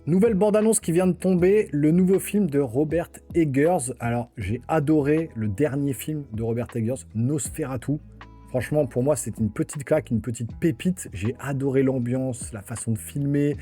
Nouvelle bande-annonce qui vient de tomber, le nouveau film de Robert Eggers. Alors, j'ai adoré le dernier film de Robert Eggers, Nosferatu. Franchement, pour moi, c'était une petite claque, une petite pépite. J'ai adoré l'ambiance, la façon de filmer,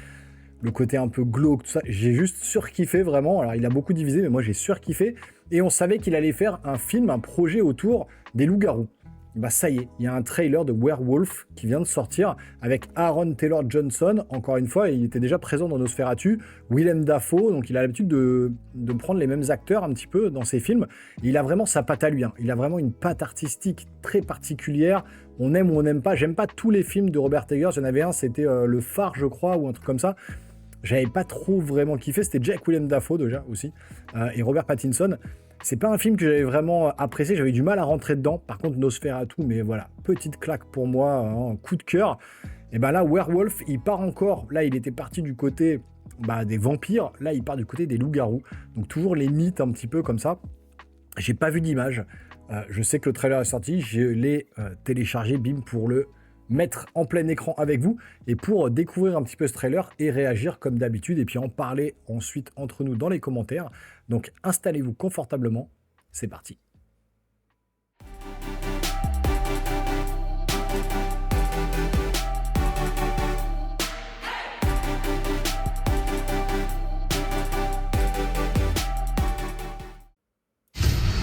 le côté un peu glauque, tout ça. J'ai juste surkiffé, vraiment. Alors, il a beaucoup divisé, mais moi, j'ai surkiffé. Et on savait qu'il allait faire un film, un projet autour des loups-garous. Bah ça y est, il y a un trailer de Werewolf qui vient de sortir avec Aaron Taylor-Johnson. Encore une fois, il était déjà présent dans Nosferatu. Willem Dafoe, donc il a l'habitude de prendre les mêmes acteurs un petit peu dans ses films. Et il a vraiment sa patte à lui. Il a vraiment une patte artistique très particulière. On aime ou on n'aime pas. J'aime pas tous les films de Robert Eggers. Il y en avait un, c'était Le Phare, je crois, ou un truc comme ça. J'avais pas trop vraiment kiffé. C'était Jack Willem Dafoe déjà aussi. Et Robert Pattinson. C'est pas un film que j'avais vraiment apprécié, j'avais du mal à rentrer dedans. Par contre, Nosferatu, mais voilà, petite claque pour moi, hein, coup de cœur. Et ben là, Werewolf, il part encore. Là, il était parti du côté des vampires. Là, il part du côté des loups-garous. Donc toujours les mythes un petit peu comme ça. J'ai pas vu d'image. Je sais que le trailer est sorti. Je l'ai téléchargé, bim, pour le mettre en plein écran avec vous et pour découvrir un petit peu ce trailer et réagir comme d'habitude et puis en parler ensuite entre nous dans les commentaires. Donc installez-vous confortablement, c'est parti.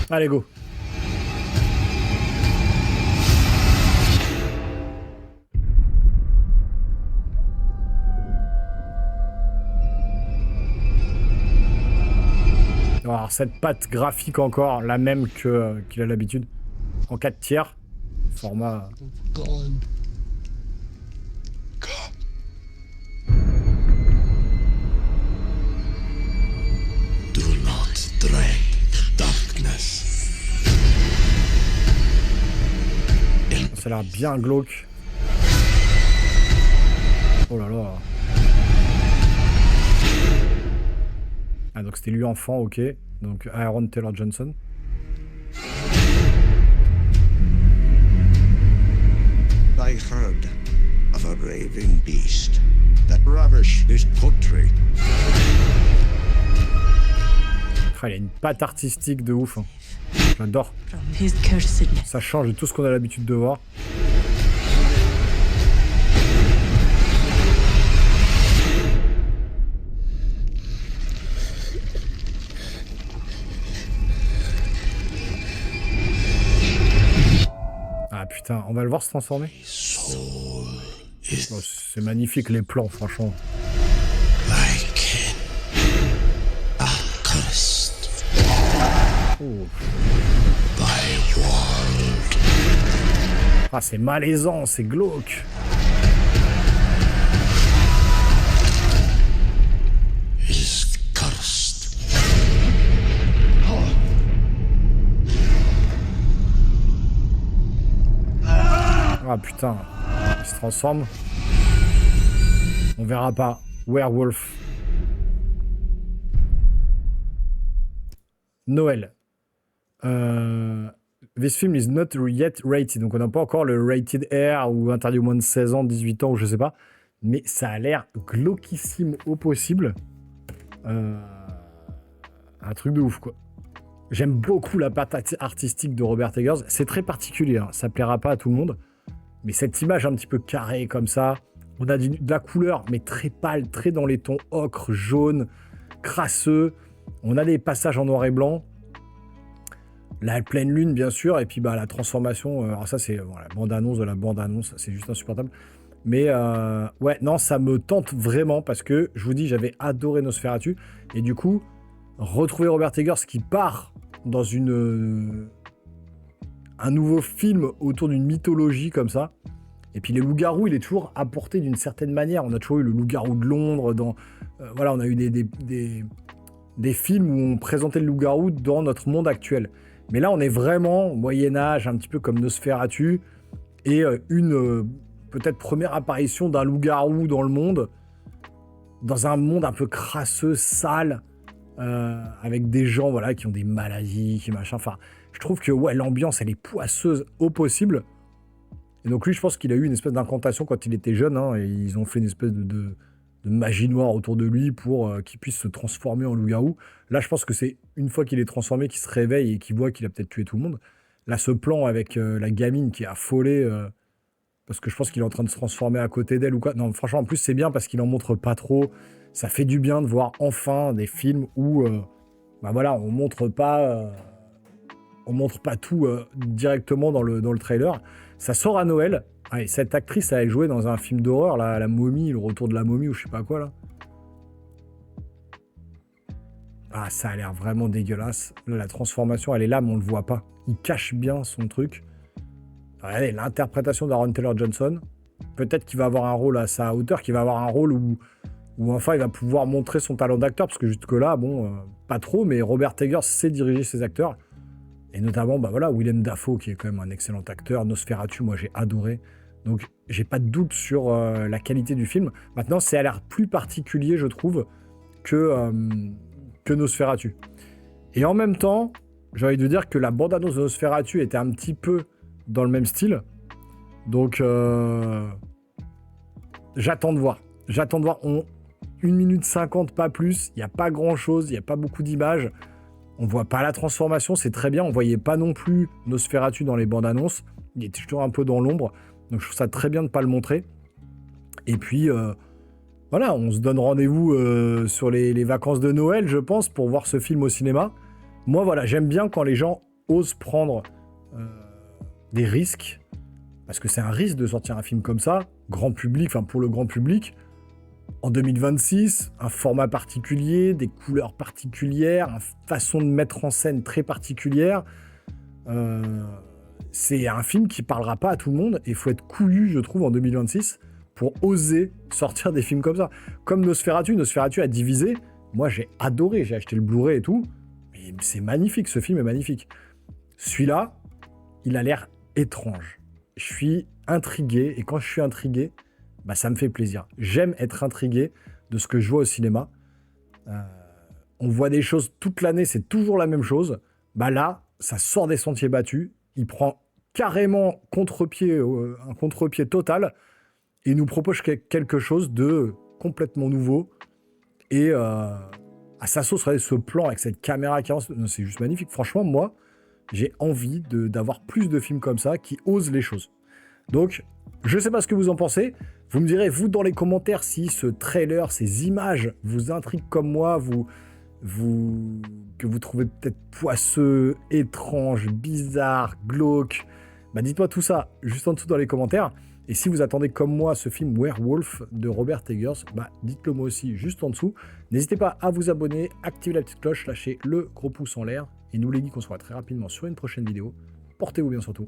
Allez, go. Alors, cette patte graphique encore, la même qu'il a l'habitude, en 4 tiers, format... Do not dread the darkness. Ça a l'air bien glauque. Oh là là. Ah, donc c'était lui enfant, ok. Donc Aaron Taylor-Johnson. I heard of a raving beast that ravished this country. Ah, il a une patte artistique de ouf. Hein. J'adore. Ça change de tout ce qu'on a l'habitude de voir. Ah putain, on va le voir se transformer. Oh, c'est magnifique les plans, franchement. Oh. Ah, c'est malaisant, c'est glauque. Ah putain, il se transforme. On verra pas. Werewolf. Noël. This film is not yet rated. Donc on n'a pas encore le rated R ou interdit au moins de 16 ans, 18 ans ou je sais pas. Mais ça a l'air glauquissime au possible. Un truc de ouf quoi. J'aime beaucoup la patte artistique de Robert Eggers. C'est très particulier, hein. Ça plaira pas à tout le monde. Mais cette image un petit peu carrée comme ça, on a de la couleur, mais très pâle, très dans les tons ocre, jaune, crasseux. On a des passages en noir et blanc. La pleine lune, bien sûr, et puis la transformation. Alors ça, c'est la bande-annonce de la bande-annonce, c'est juste insupportable. Mais ouais, non, ça me tente vraiment parce que, je vous dis, j'avais adoré Nosferatu. Et du coup, retrouver Robert Eggers qui part dans un nouveau film autour d'une mythologie comme ça. Et puis les loups-garous, il est toujours apporté d'une certaine manière. On a toujours eu le loup-garou de Londres. On a eu des films où on présentait le loup-garou dans notre monde actuel. Mais là, on est vraiment au Moyen-Âge, un petit peu comme Nosferatu. Et une peut-être première apparition d'un loup-garou dans le monde. Dans un monde un peu crasseux, sale. Avec des gens qui ont des maladies, qui machin. Enfin, je trouve que l'ambiance, elle est poisseuse au possible. Et donc lui, je pense qu'il a eu une espèce d'incantation quand il était jeune. Hein, et ils ont fait une espèce de magie noire autour de lui pour qu'il puisse se transformer en loup-garou. Là, je pense que c'est une fois qu'il est transformé, qu'il se réveille et qu'il voit qu'il a peut-être tué tout le monde. Là, ce plan avec la gamine qui est affolée, parce que je pense qu'il est en train de se transformer à côté d'elle ou quoi. Non, franchement, en plus, c'est bien parce qu'il en montre pas trop. Ça fait du bien de voir enfin des films où, bah voilà, on montre pas tout directement dans le trailer. Ça sort à Noël. Ah, et cette actrice, elle jouait dans un film d'horreur, là, la momie, le retour de la momie ou je sais pas quoi, là. Ah, ça a l'air vraiment dégueulasse. Là, la transformation, elle est là, mais on le voit pas. Il cache bien son truc. Regardez, l'interprétation d'Aaron Taylor Johnson. Peut-être qu'il va avoir un rôle à sa hauteur, qu'il va avoir un rôle où enfin il va pouvoir montrer son talent d'acteur, parce que jusque-là, bon, pas trop, mais Robert Eggers sait diriger ses acteurs. Et notamment, bah voilà, Willem Dafoe, qui est quand même un excellent acteur. Nosferatu, moi, j'ai adoré. Donc, j'ai pas de doute sur la qualité du film. Maintenant, c'est à l'air plus particulier, je trouve, que Nosferatu. Et en même temps, j'ai envie de dire que la bande-annonce de Nosferatu était un petit peu dans le même style. Donc, j'attends de voir. J'attends de voir. 1 minute 50, pas plus. Il n'y a pas grand-chose. Il n'y a pas beaucoup d'images. On voit pas la transformation. C'est très bien. On voyait pas non plus Nosferatu dans les bandes-annonces. Il est toujours un peu dans l'ombre. Donc, je trouve ça très bien de ne pas le montrer. Et puis, voilà, on se donne rendez-vous sur les vacances de Noël, je pense, pour voir ce film au cinéma. Moi, voilà, j'aime bien quand les gens osent prendre des risques. Parce que c'est un risque de sortir un film comme ça, grand public, enfin pour le grand public, en 2026, un format particulier, des couleurs particulières, une façon de mettre en scène très particulière. C'est un film qui parlera pas à tout le monde, et il faut être couillu, je trouve, en 2026, pour oser sortir des films comme ça. Comme Nosferatu a divisé, moi j'ai adoré, j'ai acheté le Blu-ray et tout, mais c'est magnifique, ce film est magnifique. Celui-là, il a l'air étrange. Je suis intrigué, et quand je suis intrigué, bah, ça me fait plaisir. J'aime être intrigué de ce que je vois au cinéma. On voit des choses toute l'année, c'est toujours la même chose. Bah là, ça sort des sentiers battus, il prend carrément un contre-pied total, et il nous propose quelque chose de complètement nouveau. Et à sa sauce, regardez ce plan avec cette caméra qui avance, c'est juste magnifique. Franchement, moi, j'ai envie d'avoir plus de films comme ça qui osent les choses. Donc, je sais pas ce que vous en pensez. Vous me direz, vous, dans les commentaires, si ce trailer, ces images vous intriguent comme moi, que vous trouvez peut-être poisseux, étrange, bizarre, glauque. Bah, dites-moi tout ça juste en dessous dans les commentaires. Et si vous attendez comme moi ce film Werewolf de Robert Eggers, bah, dites-le moi aussi juste en dessous. N'hésitez pas à vous abonner, activer la petite cloche, lâcher le gros pouce en l'air. Et n'oubliez pas qu'on se voit très rapidement sur une prochaine vidéo. Portez-vous bien surtout.